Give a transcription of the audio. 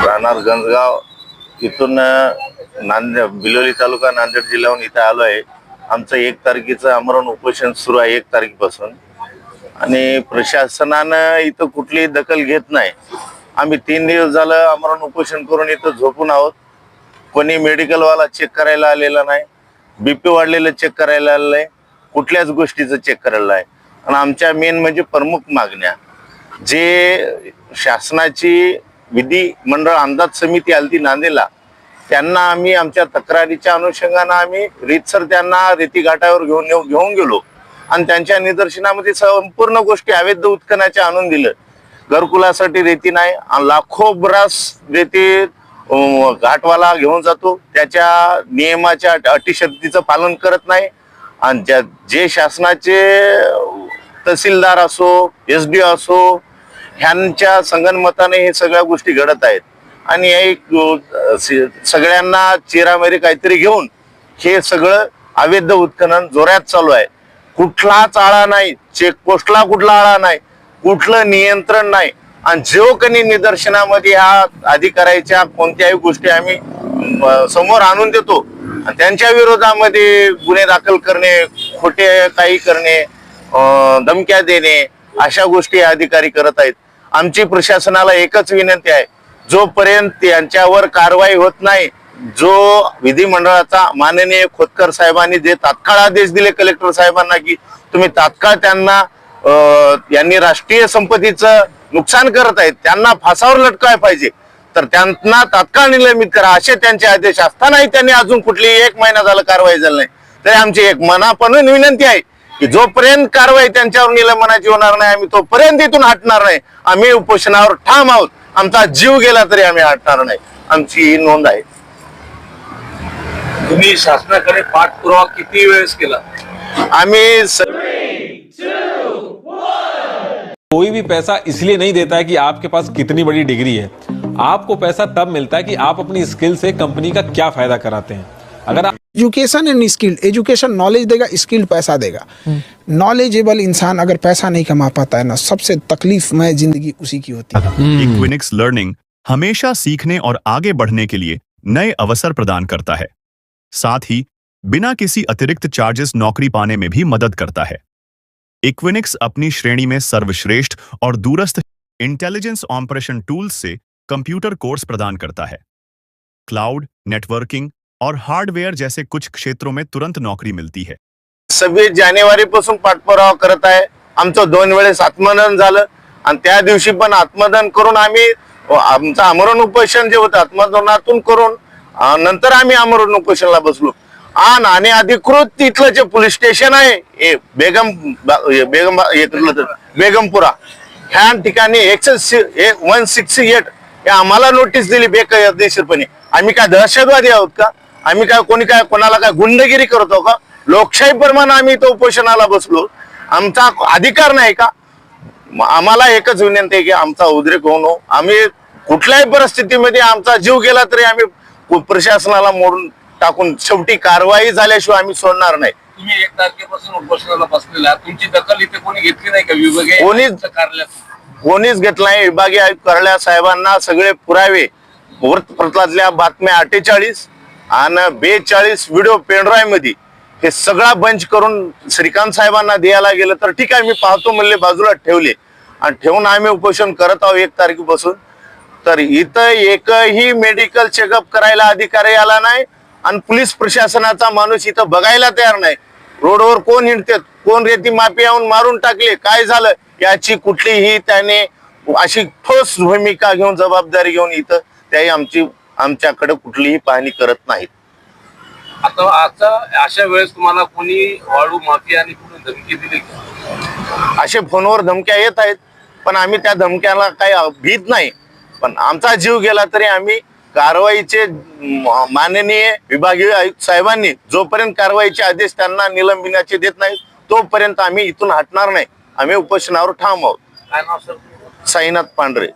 राहणार गंजगाव इथून बिलोली तालुका नांदेड जिल्ह्याहून इथे आलो आहे। आमचं 1 तारखेचं आमरण उपोषण सुरू आहे 1 तारखेपासून आणि प्रशासनानं इथं कुठलीही दखल घेत नाही। आम्ही 3 दिवस झालं आमरण उपोषण करून इथं झोपून आहोत। कोणी मेडिकल वाला चेक करायला आलेला नाही, बीपी वाढलेलं चेक करायला आलेलं आहे, कुठल्याच गोष्टीचं चेक करायला आहे। आणि आमच्या मेन म्हणजे प्रमुख मागण्या जे शासनाची विधिमंडळ अंदाज समिती आलती नांदेडला, त्यांना आम्ही आमच्या तक्रारीच्या अनुषंगाने आम्ही रीतसर त्यांना रेती घाटावर घेऊन गेलो आणि त्यांच्या निदर्शनामध्ये संपूर्ण गोष्टी अवैध उत्खननाच्या आणून दिलं। घरकुलासाठी रेती नाही, लाखो ब्रास रेती घाटवाला घेऊन जातो, त्याच्या नियमाच्या अटी शर्तीचं पालन करत नाही आणि जे शासनाचे तहसीलदार असो SD असो ह्यांच्या संगनमताने हे सगळ्या गोष्टी घडत आहेत आणि एक सगळ्यांना चेरामेरी काहीतरी घेऊन हे सगळं अवैध उत्खनन जोरात चालू आहे। कुठलाच आळा नाही, चेकपोस्टला कुठला आळा नाही, कुठलं नियंत्रण नाही आणि जो कोणी निदर्शनामध्ये ह्या अधिकाऱ्याच्या कोणत्याही गोष्टी आम्ही समोर आणून देतो आणि त्यांच्या विरोधामध्ये गुन्हे दाखल करणे, खोटे काही करणे, धमक्या देणे अशा गोष्टी अधिकारी करत आहेत। आमची प्रशासनाला एकच विनंती आहे, जोपर्यंत यांच्यावर कारवाई होत नाही, जो विधिमंडळाचा माननीय खोतकर साहेबांनी जे तात्काळ आदेश दिले कलेक्टर साहेबांना की तुम्ही तात्काळ त्यांना यांनी राष्ट्रीय संपत्तीचं नुकसान करत आहेत, त्यांना फासावर लटकायला पाहिजे, तर त्यांना तात्काळ निलंबित करा असे त्यांचे आदेश असतानाही त्यांनी अजून कुठलीही 1 महिना झाला कारवाई झाली नाही। तरी आमची एक मनापासून विनंती आहे की जोपर्यंत कारवाई त्यांच्यावर निलंबनाची होणार नाही आम्ही तोपर्यंत इथून हटणार नाही। आम्ही उपोषणावर ठाम आहोत, आमचा जीव गेला तरी आम्ही हटणार नाही, आमची ही नोंद आहे। तुम्ही शासनाकडे पाठपुरावा किती वेळेस केला? आम्ही कोई भी पैसा इसलिए नहीं देता है कि आपके पास कितनी बड़ी डिग्री है, आपको पैसा तब मिलता है कि आप अपनी स्किल से कंपनी का क्या फायदा कराते हैं। अगर आप education end skill, education knowledge देगा, स्किल पैसा देगा। नॉलेजेबल इंसान अगर पैसा नहीं कमा पाता है ना, सबसे तकलीफमय जिंदगी उसी की होती है। इक्विनिक्स लर्निंग हमेशा सीखने और आगे बढ़ने के लिए नए अवसर प्रदान करता है, साथ ही बिना किसी अतिरिक्त चार्जेस नौकरी पाने में भी मदद करता है। इक्विनिक्स अपनी श्रेणी में सर्वश्रेष्ठ और दूरस्थ इंटेलिजेंस ऑपरेशन टूल्स से कंप्यूटर कोर्स प्रदान करता है। क्लाउड, नेटवर्किंग और हार्डवेयर जैसे कुछ क्षेत्रों में तुरंत नौकरी मिलती है। 26 जानेवारीपासून पाठपुरावा करत आहे। आमचं 2 वेळेस आत्मदहन झालं आणि त्या दिवशी पण आत्मदहन करून आम्ही आमचं आमरण उपोषण जे होतं आत्मदहनातून करून नंतर आम्ही आमरण उपोषणाला बसलो आणि अधिकृत तिथलं जे पोलीस स्टेशन आहे बेगमपुरा ह्या ठिकाणी 168 हे आम्हाला नोटीस दिली बेकायदेशीरपणे। आम्ही काय दहशतवादी आहोत का? आम्ही काय कोणाला काय गुंडगिरी करतो का? लोकशाही प्रमाणे आम्ही तो उपोषणाला बसलो, आमचा अधिकार नाही का? आम्हाला एकच विनंती आहे की आमचा उद्रेक होऊ नये। आम्ही कुठल्याही परिस्थितीमध्ये आमचा जीव गेला तरी आम्ही प्रशासनाला मोडून टाकून शेवटी कारवाई झाल्याशिवाय आम्ही सोडणार नाही। तुम्ही 1 तारखेपासून उपोषणाला बसलेला, तुमची दखल इथे कोणी घेतली नाही का? विभागीय कोणीच घेतलं नाही। विभागीय आयुक्त कार्यालय साहेबांना सगळे पुरावे, वृत्तपत्रातल्या बातम्या 48 आणि 42 व्हिडिओ पेनड्राईव्ह मध्ये हे सगळा बंच करून श्रीकांत साहेबांना द्यायला गेलं तर ठीक आहे मी पाहतो म्हणले, बाजूला ठेवले आणि ठेवून आम्ही उपोषण करत आहोत 1 तारखेपासून। तर इथं एकही मेडिकल चेकअप करायला अधिकारी आला नाही आणि पोलीस प्रशासनाचा माणूस इथं बघायला तयार नाही। रोडवर कोण हिंडते, कोण रेती माफी येऊन मारून टाकले, काय झालं याची कुठलीही त्याने अशी ठोस भूमिका घेऊन जबाबदारी घेऊन इथं त्याही आमच्याकडे कुठलीही पाहणी करत नाहीत। आता अशा वेळेस तुम्हाला कोणी वाळू माफिया आणि कोणी धमकी दिली का? असे फोनवर धमक्या येत आहेत पण आम्ही त्या धमक्याला काही भीत नाही, पण आमचा जीव गेला तरी आम्ही कारवाईचे माननीय विभागीय आयुक्त साहेबांनी जोपर्यंत कारवाईचे आदेश त्यांना निलंबनाचे देत नाही तोपर्यंत आम्ही इथून हटणार नाही। आम्ही उपोषणावर ठाम आहोत। काय नाव सर? साईनाथ पांढरे।